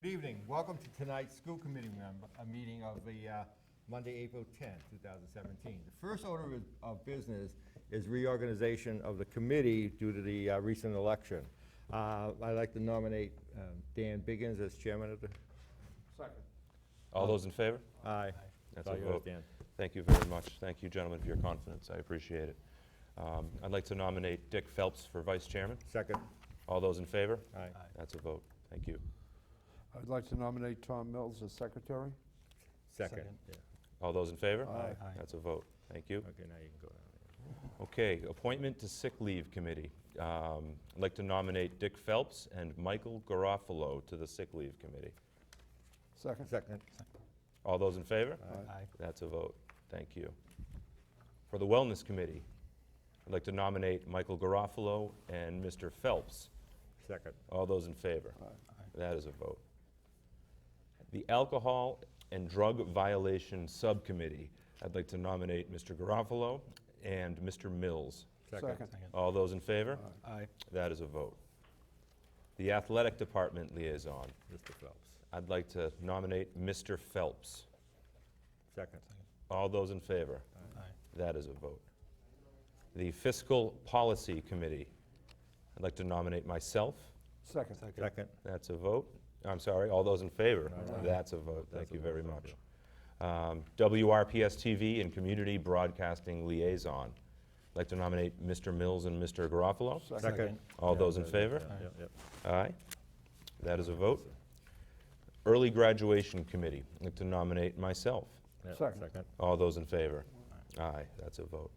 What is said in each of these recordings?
Good evening. Welcome to tonight's school committee meeting of the Monday, April 10th, 2017. The first order of business is reorganization of the committee due to the recent election. I'd like to nominate Dan Biggins as chairman of the... Second. All those in favor? Aye. That's All a yours, vote. Dan. Thank you very much. Thank you, gentlemen, for your confidence. I appreciate it. I'd like to nominate Dick Phelps for vice chairman. Second. All those in favor? Aye. That's a vote. Thank you. I'd like to nominate Tom Mills as secretary. Second. Yeah. All those in favor? Aye. That's a vote. Thank you. Okay, now you can go down Okay, appointment to sick leave committee. I'd like to nominate Dick Phelps and Michael Garofalo to the sick leave committee. Second. there. Second. All those in favor? Aye. That's a vote. Thank you. For the wellness committee, I'd like to nominate Michael Garofalo and Mr. Phelps. Second. All those in favor? Aye. That is a vote. The Alcohol and Drug Violation Subcommittee, I'd like to nominate Mr. Garofalo and Mr. Mills. Second. All those in favor? Aye. That is a vote. The Athletic Department Liaison, Mr. Phelps. I'd like to nominate Mr. Phelps. Second. All those in favor? Aye. That is a vote. The Fiscal Policy Committee, I'd like to nominate myself. Second. Second. That's a vote. I'm sorry, all those in favor? Aye. That's a vote. That's Thank a you vote. very Thank much. WRPS TV and Community Broadcasting Liaison. I'd like to nominate Mr. Mills and Mr. Garofalo. Second. All Yeah, those in yeah, favor? yeah, yeah. Aye. That is a vote. Early Graduation Committee. I'd like to nominate myself. Yeah, Second. All those in favor? Aye, that's a vote.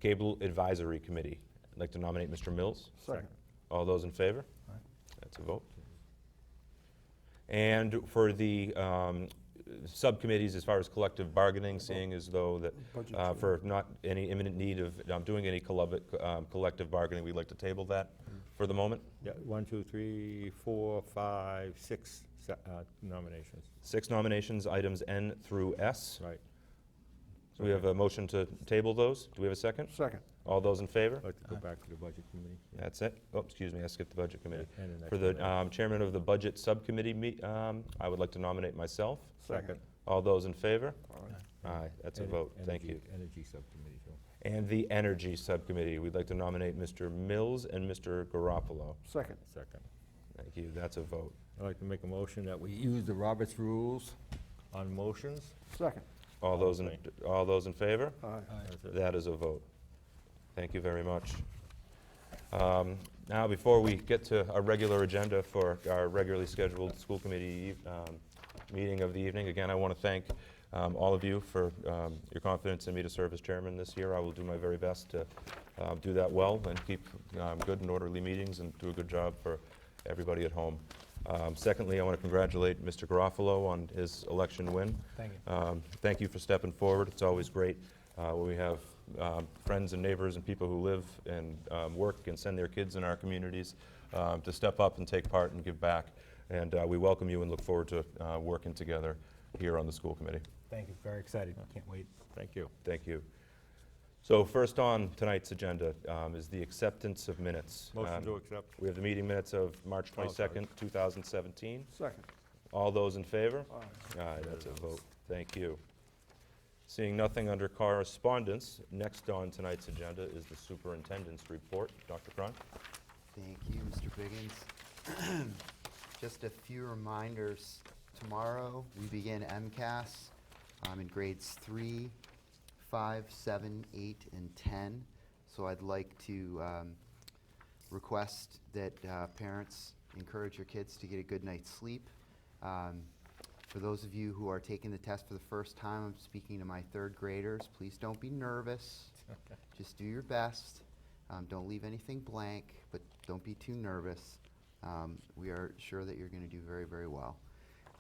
Cable Advisory Committee. I'd like to nominate Mr. Mills. Second. All those in favor? Aye. That's a vote. And for the subcommittees, as far as collective bargaining, seeing as though that Budget for not any imminent need of doing any collective bargaining, we'd like to table that for the moment. Yeah, 1, 2, 3, 4, 5, 6 nominations. 6 nominations, items N through S. Right. So we have a motion to table those. Do we have a second? Second. All those in favor? I'd like to go back to the budget committee. Yeah. That's it. Oh, excuse me, I skipped the budget committee. And the next For the one. chairman of the budget subcommittee, I would like to nominate myself. Second. All those in favor? Aye. Aye, that's a Ener- vote. Thank energy- you. Energy subcommittee, so. And the energy subcommittee, we'd like to nominate Mr. Mills and Mr. Garofalo. Second. Second. Thank you, that's a vote. I'd like to make a motion that we use the Roberts rules on motions. Second. All those in, Okay. all those in favor? Aye. That's it. That is a vote. Thank you very much. Now, before we get to our regular agenda for our regularly scheduled school committee meeting of the evening, again, I want to thank all of you for your confidence in me to serve as chairman this year. I will do my very best to do that well and keep good and orderly meetings and do a good job for everybody at home. Secondly, I want to congratulate Mr. Garofalo on his election win. Thank you. Thank you for stepping forward. It's always great when we have friends and neighbors and people who live and work and send their kids in our communities to step up and take part and give back. And we welcome you and look forward to working together here on the school committee. Thank you. Very excited. Can't wait. Thank you. Thank you. So first on tonight's agenda is the acceptance of minutes. Motion to accept. We have the meeting minutes of March Oh, sorry. 22nd, 2017. Second. All those in favor? Aye. Aye, that's a vote. Thank you. Seeing nothing under correspondence, next on tonight's agenda is the superintendent's report. Dr. Cron? Thank you, Mr. Biggins. Just a few reminders. Tomorrow, we begin MCAS in grades 3, 5, 7, 8, and 10. So I'd like to request that parents encourage your kids to get a good night's sleep. For those of you who are taking the test for the first time, I'm speaking to my 3rd graders. Please don't be nervous. Just do your best. Don't leave anything blank, but don't be too nervous. We are sure that you're going to do very, very well.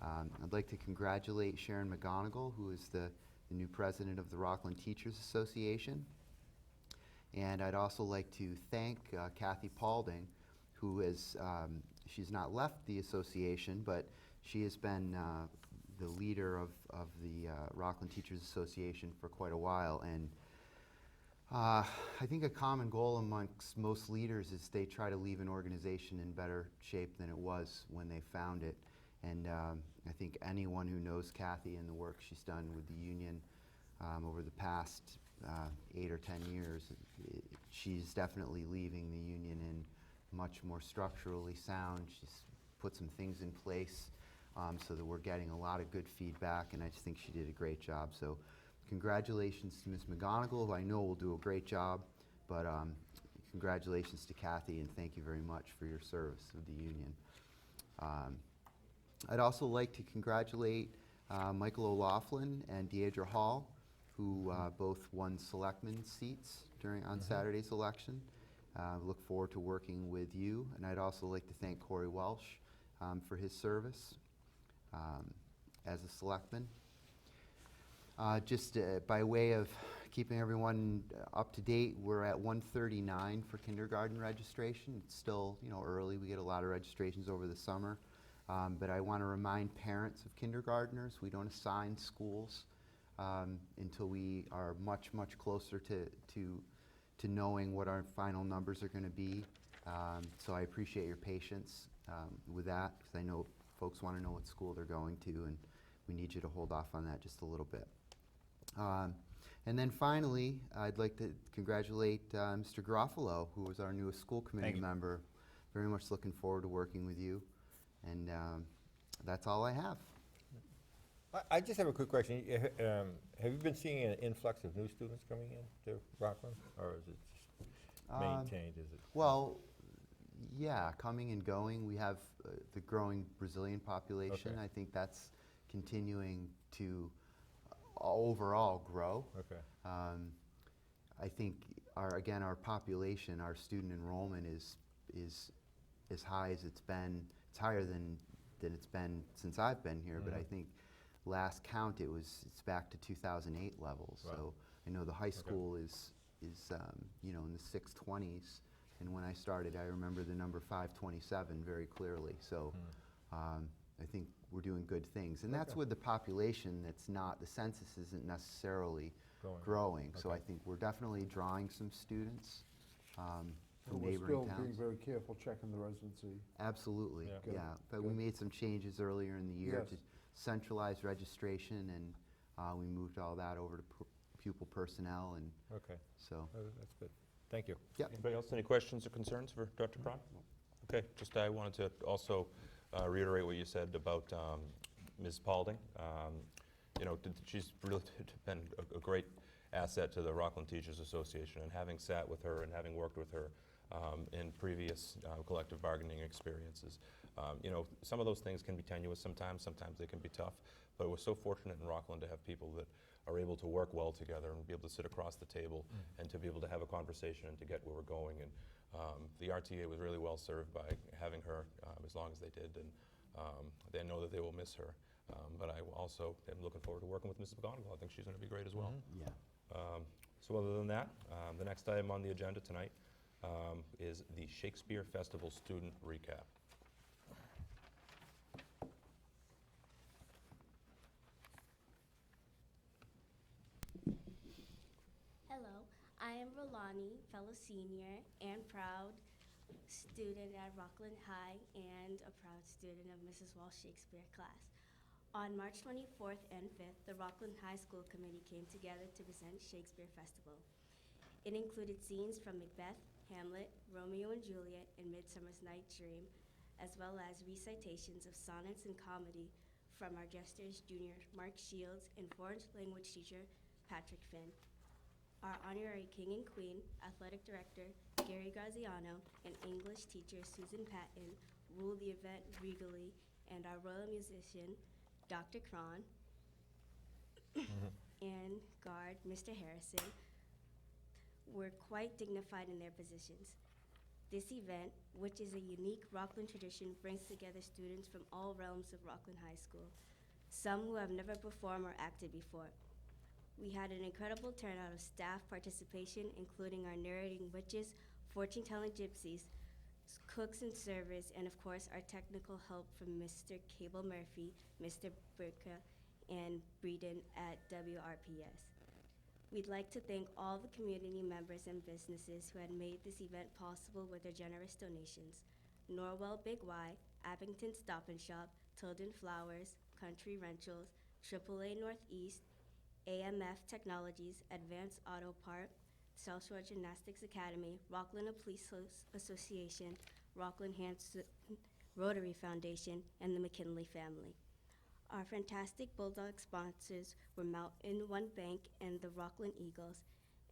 I'd like to congratulate Sharon McGonigal, who is the new president of the Rockland Teachers Association. And I'd also like to thank Kathy Paulding, who is, she's not left the association, but she has been the leader of the Rockland Teachers Association for quite a while. And I think a common goal amongst most leaders is they try to leave an organization in better shape than it was when they found it. And I think anyone who knows Kathy and the work she's done with the union over the past 8 or 10 years, she's definitely leaving the union in much more structurally sound. She's put some things in place so that we're getting a lot of good feedback, and I just think she did a great job. So congratulations to Ms. McGonigal, who I know will do a great job, but congratulations to Kathy, and thank you very much for your service with the union. I'd also like to congratulate Michael O'Laughlin and Deidre Hall, who both won selectman seats on Saturday's election. Look forward to working with you, and I'd also like to thank Corey Welsh for his service as a selectman. Just by way of keeping everyone up to date, we're at 139 for kindergarten registration. It's still, early. We get a lot of registrations over the summer. But I want to remind parents of kindergartners, we don't assign schools until we are much, much closer to knowing what our final numbers are going to be. So I appreciate your patience with that, because I know folks want to know what school they're going to, and we need you to hold off on that just a little bit. And then finally, I'd like to congratulate Mr. Garofalo, who was our newest school committee member. Very much looking forward to working with you. And that's all I have. I just have a quick question. Have you been seeing an influx of new students coming in to Rockland, or is it just maintained? Is it? Well, yeah, coming and going. We have the growing Brazilian population. Okay. I think that's continuing to overall grow. Okay. I think our population, our student enrollment is as high as it's been. It's higher than it's been since I've been here, but I think last count it's back to 2008 levels. Wow. So I know the high school is in the 620s, and when I started, I remember the number 527 very clearly. So I think we're doing good things, and that's with the population that's not, the census isn't necessarily growing. So I think we're definitely drawing some students from We're neighboring still towns. being very careful checking the residency. Absolutely, Yeah. yeah. But we Good. made some changes earlier in the year Yes. to centralize registration, and we moved all that over to pupil personnel, and Okay. so. That's good. Thank you. Anybody else, any questions or concerns for Dr. Cron? Okay, just I wanted to also reiterate what you said about Ms. Paulding. She's really been a great asset to the Rockland Teachers Association, and having sat with her and having worked with her in previous collective bargaining experiences. Some of those things can be tenuous sometimes they can be tough, but we're so fortunate in Rockland to have people that are able to work well together and be able to sit across the table and to be able to have a conversation and to get where we're going. And the RTA was really well served by having her as long as they did, and they know that they will miss her. But I also am looking forward to working with Mrs. McGonigal. I think she's going to be great as well. Yeah. So other than that, the next item on the agenda tonight is the Shakespeare Festival Student Recap. Hello, I am Rolani, fellow senior and proud student at Rockland High and a proud student of Mrs. Walsh Shakespeare class. On March 24th and 5th, the Rockland High School Committee came together to present Shakespeare Festival. It included scenes from Macbeth, Hamlet, Romeo and Juliet, and Midsummer's Night's Dream, as well as recitations of sonnets and comedy from our Jesters Junior Mark Shields and foreign language teacher Patrick Finn. Our honorary king and queen, athletic director Gary Graziano, and English teacher Susan Patton ruled the event regally, and our royal musician, Dr. Cron, and guard, Mr. Harrison, were quite dignified in their positions. This event, which is a unique Rockland tradition, brings together students from all realms of Rockland High School, some who have never performed or acted before. We had an incredible turnout of staff participation, including our narrating witches, fortune-telling gypsies, cooks and servers, and of course our technical help from Mr. Cable Murphy, Mr. Burka, and Breeden at WRPS. We'd like to thank all the community members and businesses who had made this event possible with their generous donations. Norwell Big Y, Abington Stop and Shop, Tilden Flowers, Country Rentals, AAA Northeast, AMF Technologies, Advanced Auto Part, South Shore Gymnastics Academy, Rockland Police Association, Rockland Hanson Rotary Foundation, and the McKinley family. Our fantastic Bulldog sponsors were Mountain One Bank and the Rockland Eagles,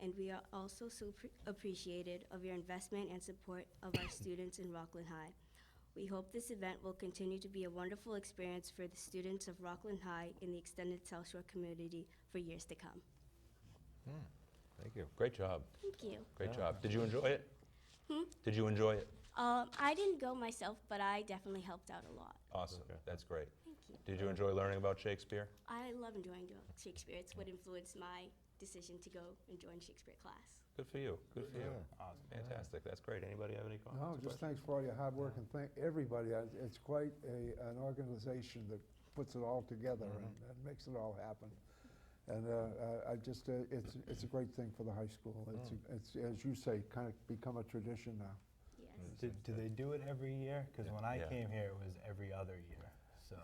and we are also so appreciated of your investment and support of our students in Rockland High. We hope this event will continue to be a wonderful experience for the students of Rockland High in the extended South Shore community for years to come. Thank you. Great job. Thank you. Great job. Did you enjoy it? Did you enjoy it? I didn't go myself, but I definitely helped out a lot. Awesome. Okay. That's great. Thank you. Did you enjoy learning about Shakespeare? I love enjoying Shakespeare. It's what influenced my decision to go and join Shakespeare class. Good for you. Good for you. Yeah. Awesome. Fantastic. That's great. Anybody have any comments? No, or just questions? thanks for all your hard work, and thank everybody. It's quite an organization that puts it all together and makes it all happen. And it's a great thing for the high school. It's, as you say, kind of become a tradition now. Yes. Do they do it every year? Because when I Yeah. came here, it was every other year. So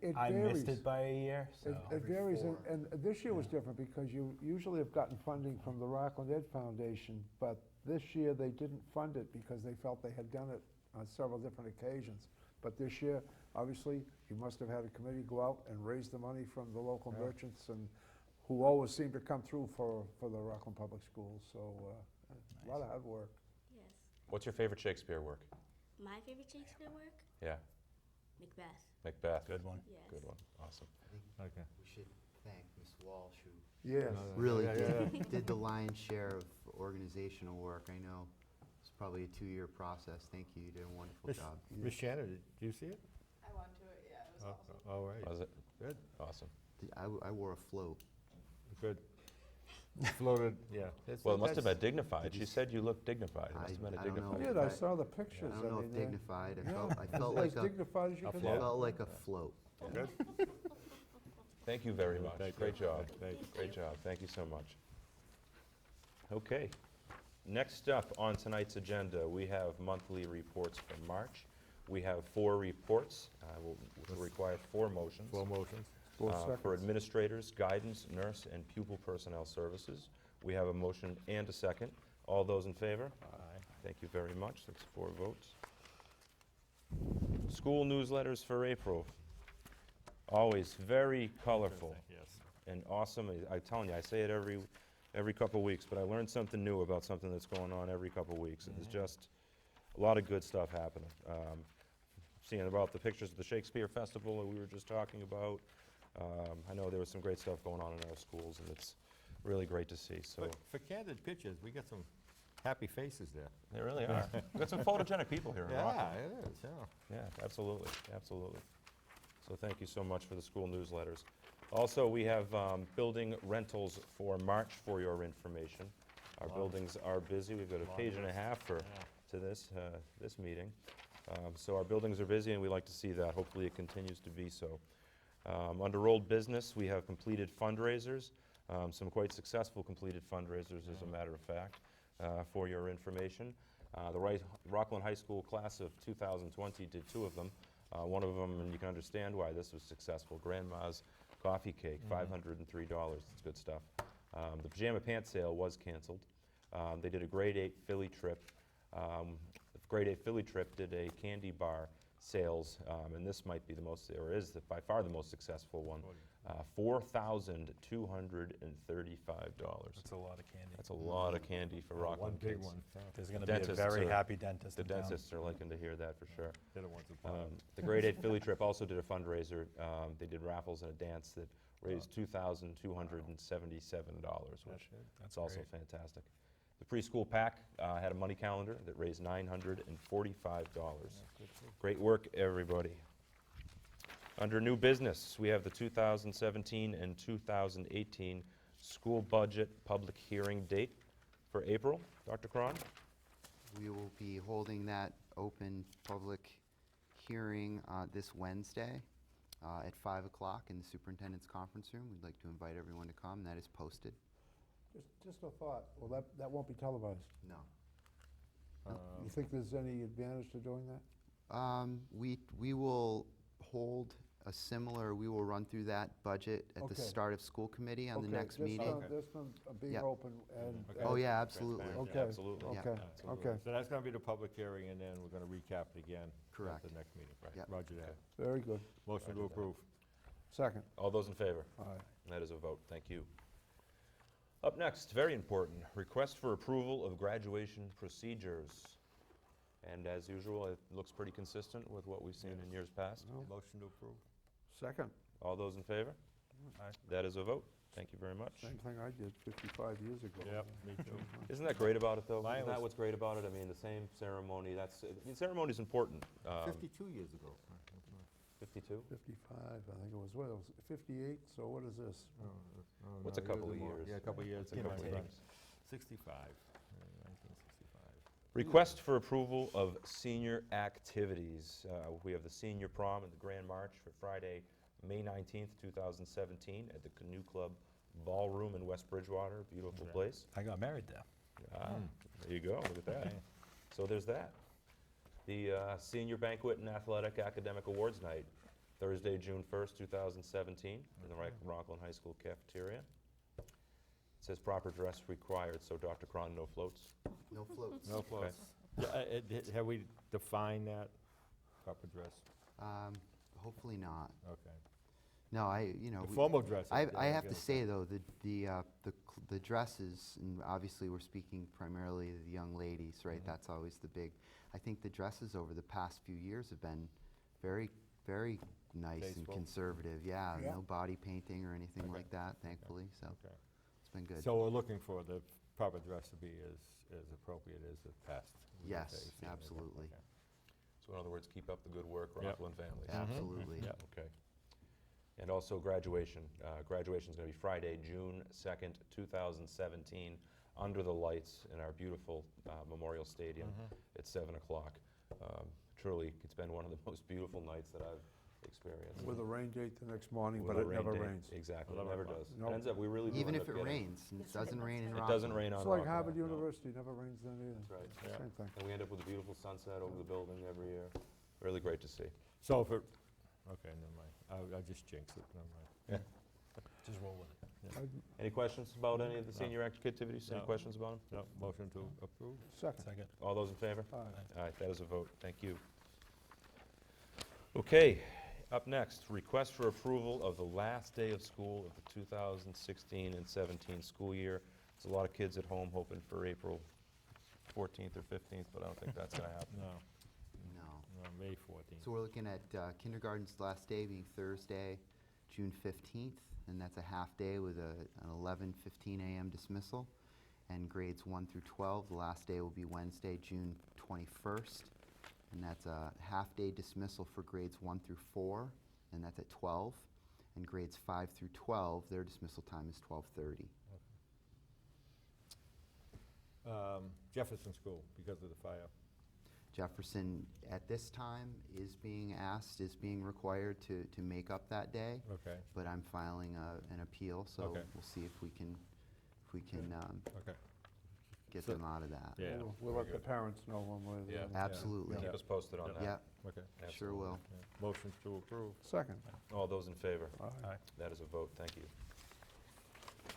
It I missed varies. it by a year. So It varies, and this year was different because you usually have gotten funding from the Rockland Ed Foundation, but this year they didn't fund it because they felt they had done it on several different occasions. But this year, obviously, you must have had a committee go out and raise the money from the local merchants and who always seem to come through for the Rockland Public Schools. So a lot of hard work. Yes. What's your favorite Shakespeare work? My favorite Shakespeare work? Yeah. Macbeth. Macbeth. good one. Yes. Good one. Awesome. I think Okay. we should thank Ms. Walsh, who Yes. really Yeah, did the lion's share of organizational work. I know it's probably a 2-year process. Thank you. You did a wonderful job. Ms. Shannon, did you see it? I went to it, yeah, it was awesome. All right. Was it? Good. Awesome. I wore a float. Good. Floated, yeah. Well, it must have That's- been dignified. She said you looked dignified. It must have been a I don't know. dignified. I did, I I- saw the pictures. I don't know if mean, dignified. I yeah, felt as like a dignified as you can float. get. felt like a float. Good. Thank you very much. Thank you. Great job. Thank you. Great job. Thank you so much. Okay. Next up on tonight's agenda, we have monthly reports for March. We have 4 reports. We'll require 4 motions. 4 motions. 4 For seconds. administrators, guidance, nurse, and pupil personnel services. We have a motion and a second. All those in favor? Aye. Thank you very much. That's 4 votes. School newsletters for April. Always very colorful Yes. and awesome. I'm telling you, I say it every couple weeks, but I learn something new about something that's going on every couple weeks. There's just a lot of good stuff happening. Seeing about the pictures of the Shakespeare Festival that we were just talking about. I know there was some great stuff going on in our schools, and it's really great to see. So But for candid pictures, we got some happy faces there. they really are. We've got some photogenic people here in Yeah, Rockland. it is, yeah. Yeah, absolutely, absolutely. So thank you so much for the school newsletters. Also, we have building rentals for March for your information. Our buildings are busy. We've got a page and a half to this meeting. So our buildings are busy, and we like to see that. Hopefully, it continues to be so. Under old business, we have completed fundraisers, some quite successful completed fundraisers, as a matter of fact, for your information. The Rockland High School class of 2020 did 2 of them. One of them, and you can understand why this was successful, Grandma's Coffee Cake, $503. It's good stuff. The Pajama Pants sale was canceled. They did a grade 8 Philly trip. The grade 8 Philly trip did a candy bar sales, and this might be the most, or is by far the most successful one. $4,235. It's a lot of candy. That's a lot of candy for Rockland One big kids. one. There's The going to be a dentists very are- happy dentist The in town. dentists are liking to hear that for sure. Did it once upon. The grade 8 Philly trip also did a fundraiser. They did raffles and a dance that raised $2,277, which That's is also great. fantastic. The preschool pack had a money calendar that raised $945. Great work, everybody. Under new business, we have the 2017 and 2018 school budget public hearing date for April. Dr. Cron? We will be holding that open public hearing this Wednesday at 5 o'clock in the superintendent's conference room. We'd like to invite everyone to come. That is posted. Just a thought, well, that won't be televised. No. You think there's any advantage to doing that? We will hold a similar, we will run through that budget at the Okay. start of school committee on the Okay, next just meeting. on- Just on being Yeah. open and. Okay. Oh, yeah, absolutely. Transparent, Okay, Absolutely. Yeah. okay, Absolutely. okay, So that's gonna be the public hearing, and then we're gonna recap it again. Correct. At the next meeting. Yep. Roger that. very good. Motion to Roger that. approve. Second, All those in favor? aye. That is a vote. Thank you. Up next, very important, request for approval of graduation procedures. And as usual, it looks pretty consistent with what we've seen in years past. No. Motion to approve. Second, All those in favor? Aye. That is a vote. Thank you very much. same thing I did 55 years ago. Yep, me too. Isn't that great about it, though? Mine Isn't that was- what's great about it? I mean, the same ceremony, ceremony's important. 52 years ago. 52? 55, I think it was, what, it was 58, so what is this? What's a couple of years? Yeah, a couple of years. Give or couple of take. years. 65, 1965. Request for approval of senior activities. We have the senior prom and the grand march for Friday, May 19th, 2017, at the Canoe Club Ballroom in West Bridgewater. Beautiful Okay. place. I got married there. Ah, there you go, look at that. So there's that. The senior banquet and athletic academic awards night, Thursday, June 1st, 2017, in the Rockland High School cafeteria. It says proper dress required, so Dr. Cron, no floats. No floats. No floats. Have we defined that proper dress? Hopefully not. Okay. No, The formal dress. I have to say, though, the dresses, and obviously we're speaking primarily to the young ladies, right? Mhm. That's always the big, I think the dresses over the past few years have been very, very nice and Tasteful. conservative. Yeah, Yeah. no body painting or anything Okay. like that, thankfully, so Okay. it's been good. So we're looking for the proper dress to be as appropriate as the past. we would Yes, say, senior. absolutely. Okay. So in other words, keep up the good work, Yep. Rockland families. Absolutely. Yep. Okay. And also graduation. Graduation's going to be Friday, June 2nd, 2017, under the lights in our beautiful Memorial Stadium at 7 o'clock. Truly, it's been one of the most beautiful nights that I've experienced. With a rain date the next morning, With but a it rain never date. rains. Exactly, it 11 never o'clock. does. Nope. It ends up, we really do Even end if up it getting- rains, it doesn't rain in It Rockland. doesn't rain on It's like Rockland, Harvard no. University, never rains then either. That's right. Yeah. Same thing. And we end up with a beautiful sunset over the building every year. Really great to see. So if it, okay, never mind. I just jinxed it, never mind. Just roll with it. Any questions about any of the No. senior activities? Any No. questions about them? No, motion to approve? Second, Second. All those in favor? aye. All right, that is a vote. Thank you. Okay, up next, request for approval of the last day of school of the 2016 and 17 school year. There's a lot of kids at home hoping for April 14th or 15th, but I don't think that's going to happen. No, No. no, May 14th. So we're looking at kindergarten's last day being Thursday, June 15th, and that's a half-day with an 11:15 a.m. dismissal. And grades 1 through 12, the last day will be Wednesday, June 21st, and that's a half-day dismissal for grades 1 through 4, and that's at 12. And grades 5 through 12, their dismissal time is 12:30. Jefferson School, because of the fire. Jefferson, at this time, is being required to make up that day. Okay, But I'm filing an appeal, so Okay. we'll see if we can okay. get So- them out of that. Yeah. We'll let the parents know one way or the Yeah. other. Absolutely. Keep us posted on that. Yeah, Okay. sure Absolutely. will. Motion to approve? Second, All those in favor? aye. That is a vote, thank you.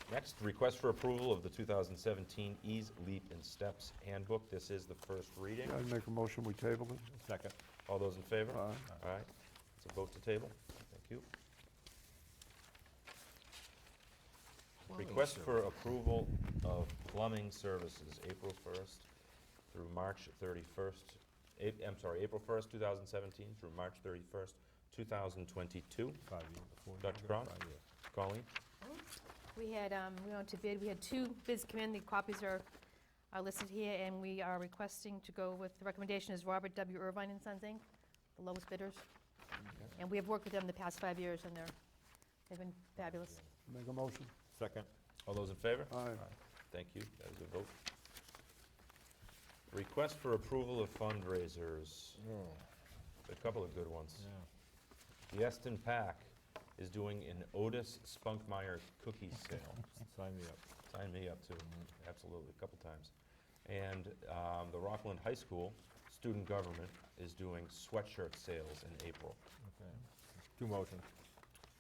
Next, request for approval of the 2017 Ease, Leap, and Steps Handbook. This is the first reading. I'd make a motion, we table it. Second. All those in favor? Aye. All right, it's a vote to table. Thank you. Request for approval of plumbing services, April 1st through March 31st. April 1st, 2017 through March 31st, 2022. 5 years before. Dr. Cron? 5 years. Colleen? We went to bid, we had 2 bids come in, the copies are listed here, and we are requesting to go with, the recommendation is Robert W. Irvine and Sons, Inc., the lowest bidders. And we have worked with them the past 5 years, and they've been fabulous. Make a motion, Second. All those in favor? aye. Thank you, that is a vote. Request for approval of fundraisers, a couple of good ones. Yeah. The Eston Pack is doing an Otis Spunkmeyer cookie sale. Sign me up. Sign me up too, absolutely, a couple times. And the Rockland High School Student Government is doing sweatshirt sales in April. Okay. 2 motions.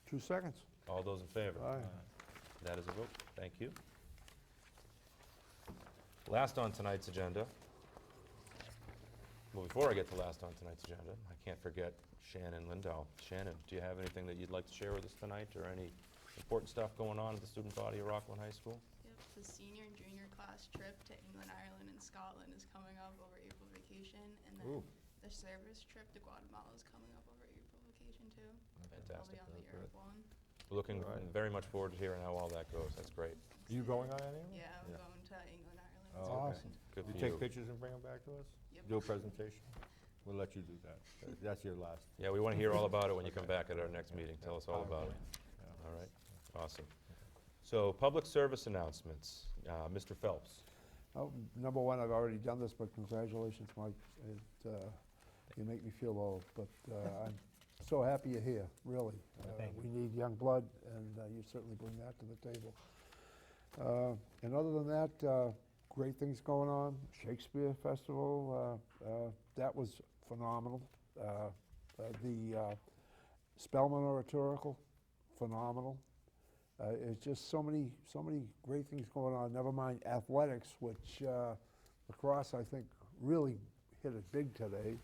2 seconds. All those in favor? Aye. That is a vote. Thank you. Last on tonight's agenda, well, before I get to last on tonight's agenda, I can't forget Shannon Lindahl. Shannon, do you have anything that you'd like to share with us tonight, or any important stuff going on at the student body of Rockland High School? Yep, the senior and junior class trip to England, Ireland, and Scotland is coming up over April vacation, and then Ooh. the service trip to Guatemala is coming up over April vacation too. I'll Fantastic. be on the Europe one. Looking All right. very much forward to hearing how all that goes. That's great. Are you going on any of them? Yeah, I'm Yeah. going to England, Ireland. Oh, and okay. Awesome. Good You for take you. pictures and bring them back to us? Yep. Do a presentation? We'll let you do that. That's your last. Yeah, we want to hear all about it when you come back at our next meeting. Tell us all about it. Yeah. All right, awesome. So, public service announcements. Mr. Phelps. Oh, number one, I've already done this, but congratulations, Mike. You make me feel old, but I'm so happy you're here, really. Thank We need young blood, and you certainly bring that to the table. And other than that, great things going on. Shakespeare Festival, that was phenomenal. The Spellman Oratorical, phenomenal. It's just so many great things going on. Never mind athletics, which lacrosse, I think, really hit it big today.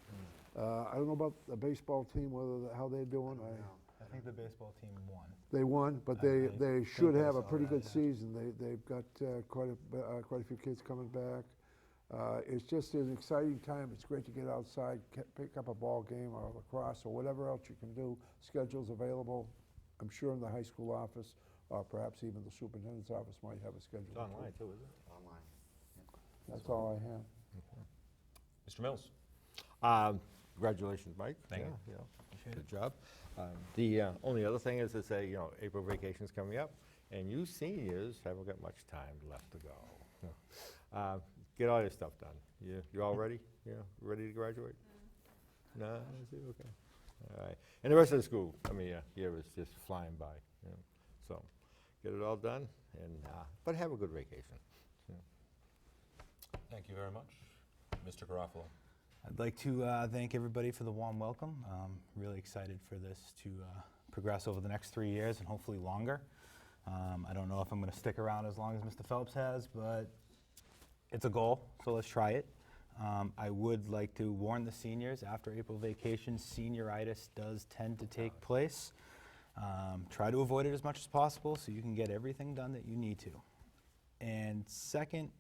I don't know about the baseball team, how they're doing. I think the baseball team won. They won, but I they should think I have a saw pretty that, good yeah. season. They've got quite a few kids coming back. It's just an exciting time. It's great to get outside, pick up a ball game or lacrosse or whatever else you can do. Schedule's available, I'm sure, in the high school office, or perhaps even the superintendent's office might have a schedule. It's online too, isn't it? Online. That's all I have. Mr. Mills. Congratulations, Mike. Thank you. Yeah, Appreciate good job. The only other thing is to say, April vacation's coming up, and you seniors haven't got much time left to go. Get all your stuff done. You all ready? Yeah, ready to graduate? No, is it okay? All right. And the rest of the school, year is just flying by. So, get it all done, and but have a good vacation. Thank you very much. Mr. Garofalo. I'd like to thank everybody for the warm welcome. Really excited for this to progress over the next 3 years and hopefully longer. I don't know if I'm going to stick around as long as Mr. Phelps has, but it's a goal, so let's try it. I would like to warn the seniors, after April vacation, senioritis does tend to take place. Try to avoid it as much as possible so you can get everything done that you need to. And second,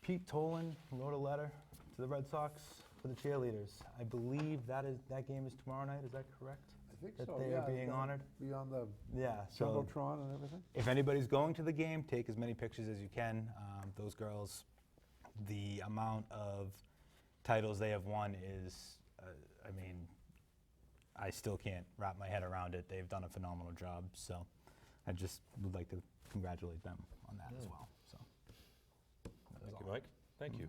Pete Tolan wrote a letter to the Red Sox for the cheerleaders. I believe that game is tomorrow night, is that correct? I think That so, they yeah. are being honored? Be on the Yeah, so Jumbotron and everything? if anybody's going to the game, take as many pictures as you can. Those girls, the amount of titles they have won is, I still can't wrap my head around it. They've done a phenomenal job, so I just would like to congratulate them on that as well. So, that was Thank you, all. Mike. Thank you.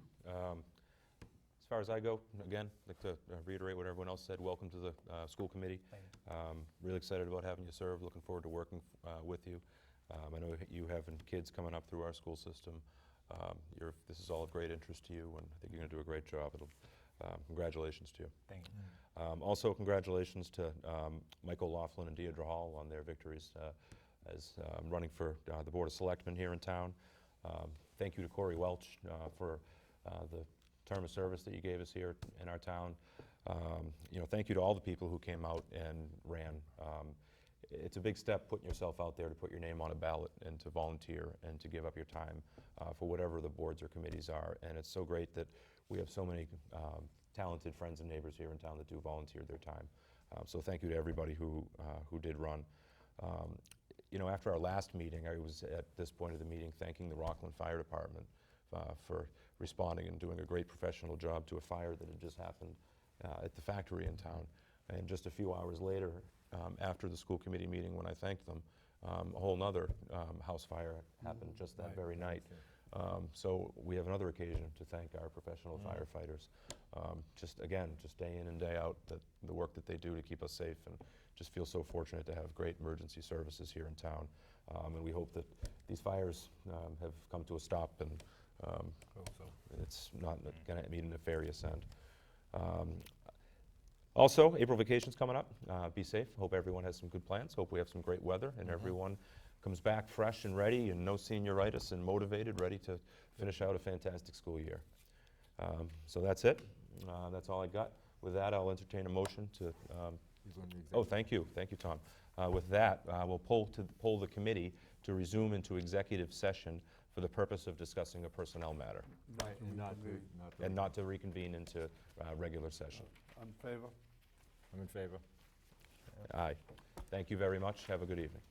As far as I go, again, I'd like to reiterate what everyone else said. Welcome to the school committee. Thank Really excited about having you serve. Looking forward to working with you. I know you have kids coming up through our school system. This is all of great interest to you, and I think you're going to do a great job. Congratulations to you. Thank you. Also, congratulations to Michael Laughlin and Deidre Hall on their victories as running for the Board of Selectmen here in town. Thank you to Corey Welch for the term of service that you gave us here in our town. Thank you to all the people who came out and ran. It's a big step putting yourself out there to put your name on a ballot and to volunteer and to give up your time for whatever the boards or committees are. And it's so great that we have so many talented friends and neighbors here in town that do volunteer their time. So thank you to everybody who did run. After our last meeting, I was at this point of the meeting thanking the Rockland Fire Department for responding and doing a great professional job to a fire that had just happened at the factory in town. And just a few hours later, after the school committee meeting, when I thanked them, a whole nother house fire happened just that very night. So we have another occasion to thank our professional firefighters. just day in and day out, the work that they do to keep us safe, and just feel so fortunate to have great emergency services here in town. And we hope that these fires have come to a stop, and it's not going to meet a nefarious end. Also, April vacation's coming up. Be safe. Hope everyone has some good plans. Hope we have some great weather, and everyone comes back fresh and ready, and no senioritis, and motivated, ready to finish out a fantastic school year. So that's it. That's all I got. With that, I'll entertain a motion to. Oh, thank you, Tom. With that, we'll poll the committee to resume into executive session for the purpose of discussing a personnel matter, and not to reconvene into regular session. In favor? I'm in favor. Aye. Thank you very much. Have a good evening.